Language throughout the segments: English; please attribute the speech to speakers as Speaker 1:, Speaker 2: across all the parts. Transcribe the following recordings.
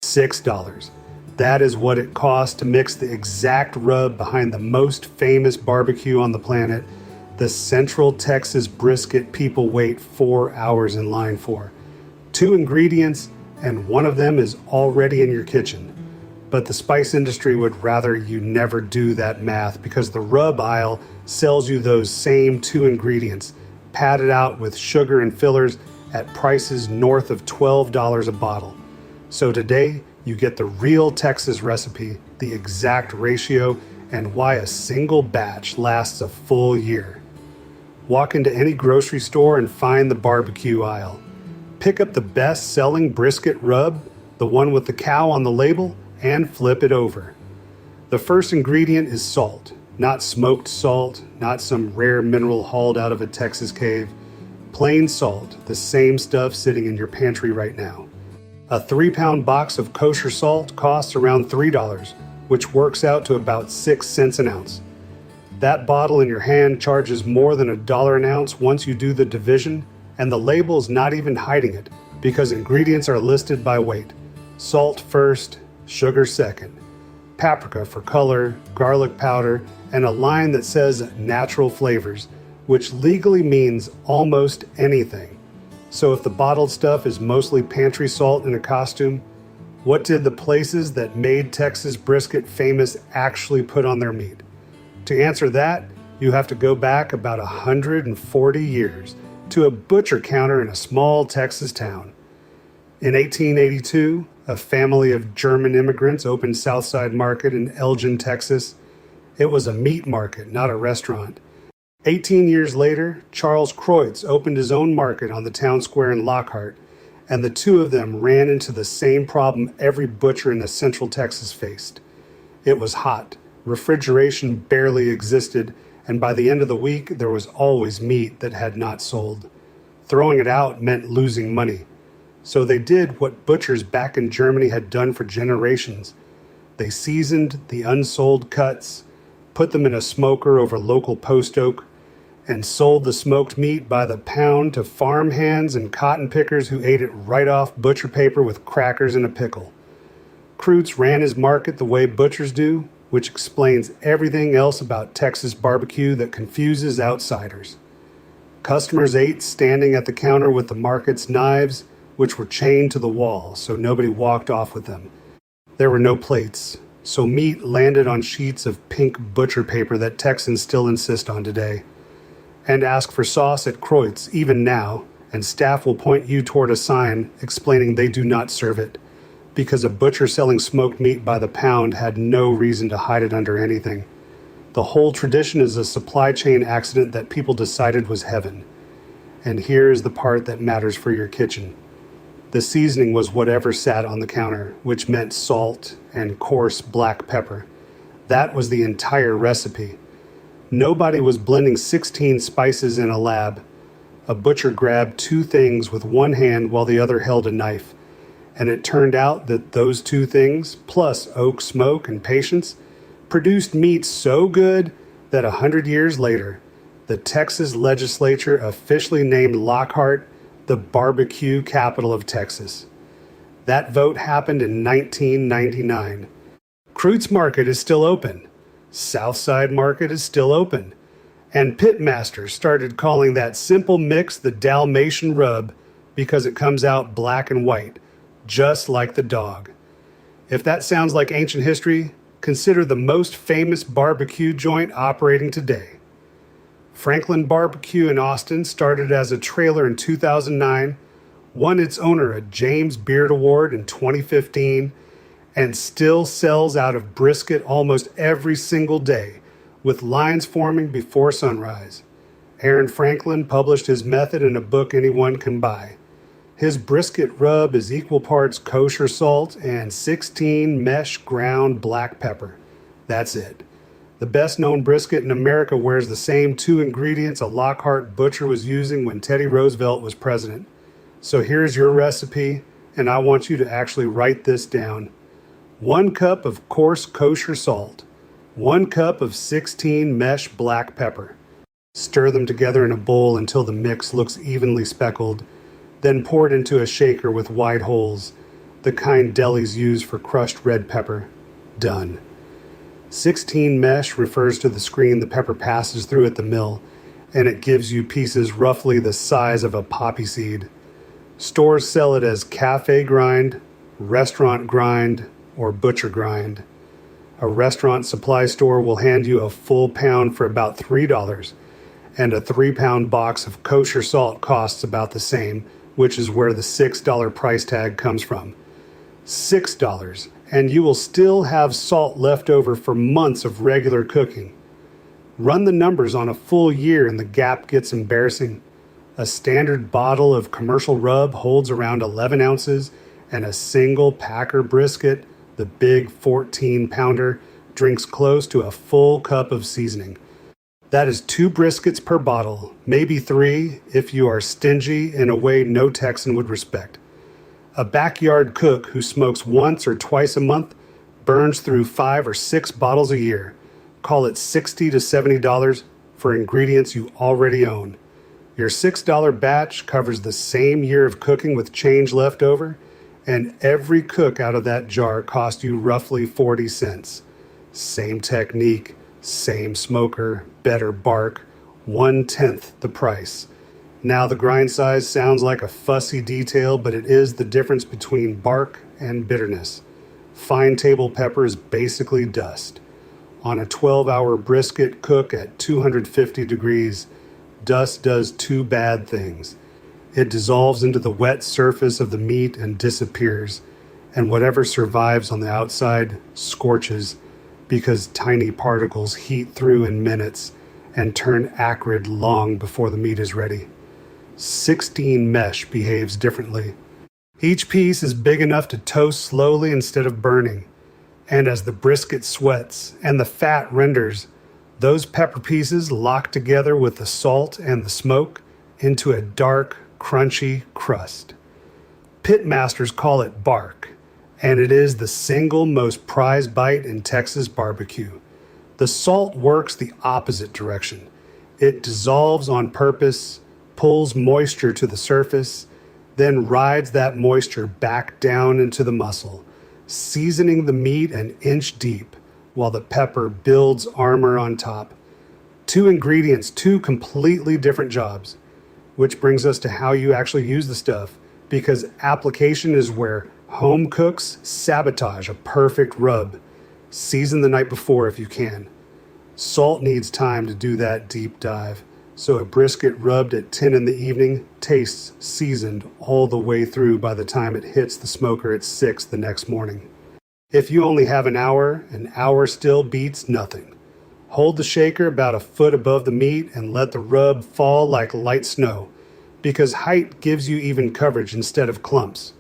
Speaker 1: $6. That is what it costs to mix the exact rub behind the most famous barbecue on the planet, the Central Texas brisket people wait 4 hours in line for. 2 ingredients, and one of them is already in your kitchen. But the spice industry would rather you never do that math because the rub aisle sells you those same 2 ingredients, padded out with sugar and fillers at prices north of $12 a bottle. So today, you get the real Texas recipe, the exact ratio, and why a single batch lasts a full year. Walk into any grocery store and find the barbecue aisle. Pick up the best-selling brisket rub, the one with the cow on the label, and flip it over. The first ingredient is salt, not smoked salt, not some rare mineral hauled out of a Texas cave. Plain salt, the same stuff sitting in your pantry right now. A 3-pound box of kosher salt costs around $3, which works out to about 6 cents an ounce. That bottle in your hand charges more than $1 an ounce once you do the division, and the label's not even hiding it because ingredients are listed by weight. Salt first, sugar second, paprika for color, garlic powder, and a line that says natural flavors, which legally means almost anything. So if the bottled stuff is mostly pantry salt in a costume, what did the places that made Texas brisket famous actually put on their meat? To answer that, you have to go back about 140 years to a butcher counter in a small Texas town. In 1882, a family of German immigrants opened Southside Market in Elgin, Texas. It was a meat market, not a restaurant. 18 years later, Charles Kreutz opened his own market on the town square in Lockhart, and the two of them ran into the same problem every butcher in the Central Texas faced. It was hot, refrigeration barely existed, and by the end of the week, there was always meat that had not sold. Throwing it out meant losing money. So they did what butchers back in Germany had done for generations. They seasoned the unsold cuts, put them in a smoker over local post oak, and sold the smoked meat by the pound to farm hands and cotton pickers who ate it right off butcher paper with crackers and a pickle. Kreutz ran his market the way butchers do, which explains everything else about Texas barbecue that confuses outsiders. Customers ate standing at the counter with the market's knives, which were chained to the wall so nobody walked off with them. There were no plates, so meat landed on sheets of pink butcher paper that Texans still insist on today. And ask for sauce at Kreutz even now, and staff will point you toward a sign explaining they do not serve it, because a butcher selling smoked meat by the pound had no reason to hide it under anything. The whole tradition is a supply chain accident that people decided was heaven. And here is the part that matters for your kitchen. The seasoning was whatever sat on the counter, which meant salt and coarse black pepper. That was the entire recipe. Nobody was blending 16 spices in a lab. A butcher grabbed 2 things with one hand while the other held a knife. And it turned out that those 2 things, plus oak smoke and patience, produced meat so good that 100 years later, the Texas legislature officially named Lockhart the barbecue capital of Texas. That vote happened in 1999. Kreutz Market is still open. Southside Market is still open. And pitmasters started calling that simple mix the Dalmatian rub because it comes out black and white, just like the dog. If that sounds like ancient history, consider the most famous barbecue joint operating today. Franklin Barbecue in Austin started as a trailer in 2009, won its owner a James Beard Award in 2015, and still sells out of brisket almost every single day, with lines forming before sunrise. Aaron Franklin published his method in a book anyone can buy. His brisket rub is equal parts kosher salt and 16 mesh ground black pepper. That's it. The best-known brisket in America wears the same 2 ingredients a Lockhart butcher was using when Teddy Roosevelt was president. So here's your recipe, and I want you to actually write this down. 1 cup of coarse kosher salt, 1 cup of 16 mesh black pepper. Stir them together in a bowl until the mix looks evenly speckled, then pour it into a shaker with wide holes. the kind delis use for crushed red pepper. Done. 16 mesh refers to the screen the pepper passes through at the mill, and it gives you pieces roughly the size of a poppy seed. Stores sell it as cafe grind, restaurant grind, or butcher grind. A restaurant supply store will hand you a full pound for about $3, and a 3-pound box of kosher salt costs about the same, which is where the $6 price tag comes from. $6, and you will still have salt left over for months of regular cooking. Run the numbers on a full year and the gap gets embarrassing. A standard bottle of commercial rub holds around 11 ounces, and a single packer brisket, the big 14-pounder, drinks close to a full cup of seasoning. That is 2 briskets per bottle, maybe 3 if you are stingy in a way no Texan would respect. A backyard cook who smokes once or twice a month burns through 5 or 6 bottles a year. Call it $60 to $70 for ingredients you already own. Your $6 batch covers the same year of cooking with change left over, and every cook out of that jar cost you roughly 40 cents. Same technique, same smoker, better bark, 1/10 the price. Now the grind size sounds like a fussy detail, but it is the difference between bark and bitterness. Fine table pepper is basically dust. On a 12-hour brisket cook at 250 degrees, dust does 2 bad things. It dissolves into the wet surface of the meat and disappears, and whatever survives on the outside scorches because tiny particles heat through in minutes and turn acrid long before the meat is ready. 16 mesh behaves differently. Each piece is big enough to toast slowly instead of burning. And as the brisket sweats and the fat renders, those pepper pieces lock together with the salt and the smoke into a dark, crunchy crust. Pitmasters call it bark, and it is the single most prized bite in Texas barbecue. The salt works the opposite direction. It dissolves on purpose, pulls moisture to the surface, then rides that moisture back down into the muscle, seasoning the meat an inch deep while the pepper builds armor on top. 2 ingredients, 2 completely different jobs, which brings us to how you actually use the stuff, because application is where home cooks sabotage a perfect rub. Season the night before if you can. Salt needs time to do that deep dive, so a brisket rubbed at 10 in the evening tastes seasoned all the way through by the time it hits the smoker at 6 the next morning. If you only have an hour still beats nothing. Hold the shaker about a foot above the meat and let the rub fall like light snow, because height gives you even coverage instead of clumps.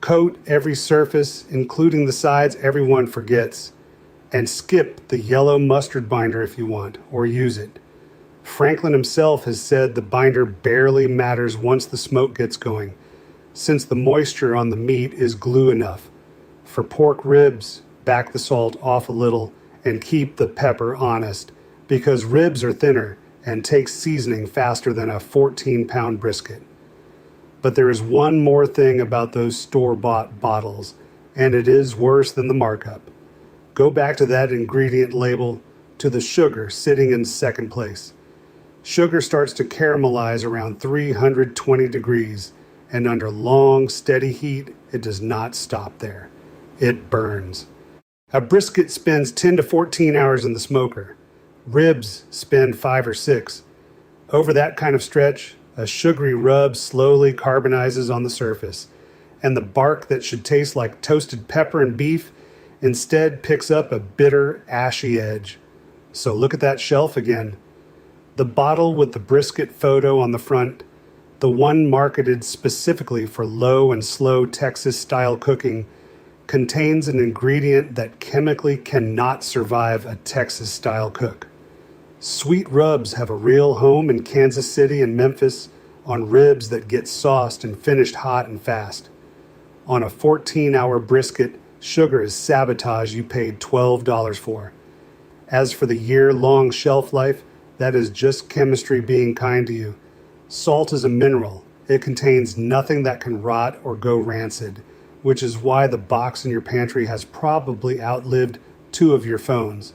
Speaker 1: Coat every surface, including the sides everyone forgets, and skip the yellow mustard binder if you want, or use it. Franklin himself has said the binder barely matters once the smoke gets going, since the moisture on the meat is glue enough. For pork ribs, back the salt off a little and keep the pepper honest, because ribs are thinner and take seasoning faster than a 14-pound brisket. But there is one more thing about those store-bought bottles, and it is worse than the markup. Go back to that ingredient label, to the sugar sitting in second place. Sugar starts to caramelize around 320 degrees, and under long, steady heat, it does not stop there. It burns. A brisket spends 10 to 14 hours in the smoker. Ribs spend 5 or 6. Over that kind of stretch, a sugary rub slowly carbonizes on the surface, and the bark that should taste like toasted pepper and beef instead picks up a bitter, ashy edge. So look at that shelf again. The bottle with the brisket photo on the front, the one marketed specifically for low and slow Texas-style cooking, contains an ingredient that chemically cannot survive a Texas-style cook. Sweet rubs have a real home in Kansas City and Memphis on ribs that get sauced and finished hot and fast. On a 14-hour brisket, sugar is sabotage you paid $12 for. As for the year-long shelf life, that is just chemistry being kind to you. Salt is a mineral. It contains nothing that can rot or go rancid, which is why the box in your pantry has probably outlived 2 of your phones.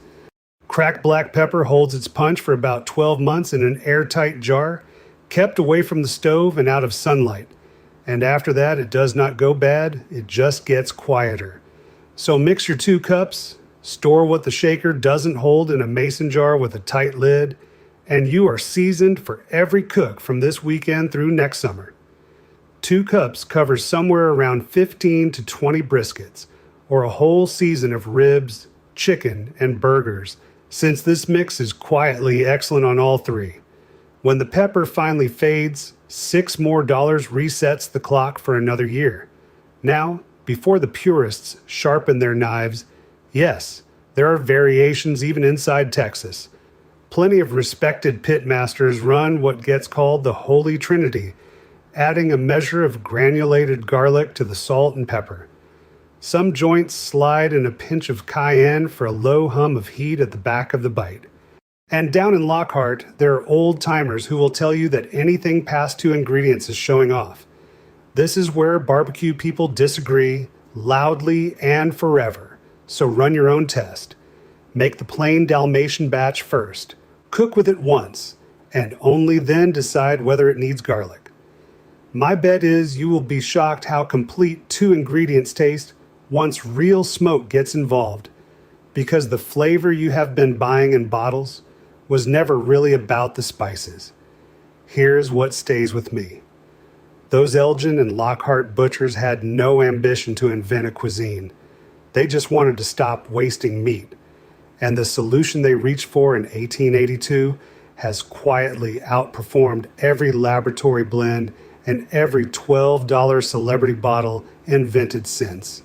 Speaker 1: Cracked black pepper holds its punch for about 12 months in an airtight jar, kept away from the stove and out of sunlight. And after that, it does not go bad, it just gets quieter. So mix your 2 cups, store what the shaker doesn't hold in a mason jar with a tight lid, and you are seasoned for every cook from this weekend through next summer. 2 cups covers somewhere around 15 to 20 briskets, or a whole season of ribs, chicken, and burgers, since this mix is quietly excellent on all 3. When the pepper finally fades, $6 more resets the clock for another year. Now, before the purists sharpen their knives, yes, there are variations even inside Texas. Plenty of respected pitmasters run what gets called the Holy Trinity, adding a measure of granulated garlic to the salt and pepper. Some joints slide in a pinch of cayenne for a low hum of heat at the back of the bite. And down in Lockhart, there are old-timers who will tell you that anything past 2 ingredients is showing off. This is where barbecue people disagree, loudly and forever. So run your own test. Make the plain Dalmatian batch first. Cook with it once, and only then decide whether it needs garlic. My bet is you will be shocked how complete 2 ingredients taste once real smoke gets involved, because the flavor you have been buying in bottles was never really about the spices. Here's what stays with me. Those Elgin and Lockhart butchers had no ambition to invent a cuisine. They just wanted to stop wasting meat. And the solution they reached for in 1882 has quietly outperformed every laboratory blend and every $12 celebrity bottle invented since.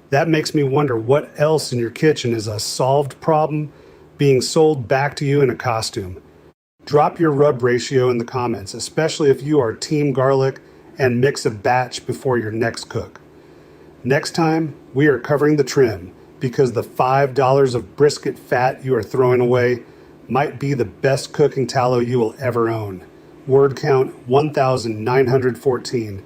Speaker 1: That makes me wonder what else in your kitchen is a solved problem being sold back to you in a costume. Drop your rub ratio in the comments, especially if you are team garlic, and mix a batch before your next cook. Next time, we are covering the trim, because the $5 of brisket fat you are throwing away might be the best cooking tallow you will ever own. Word count 1,914.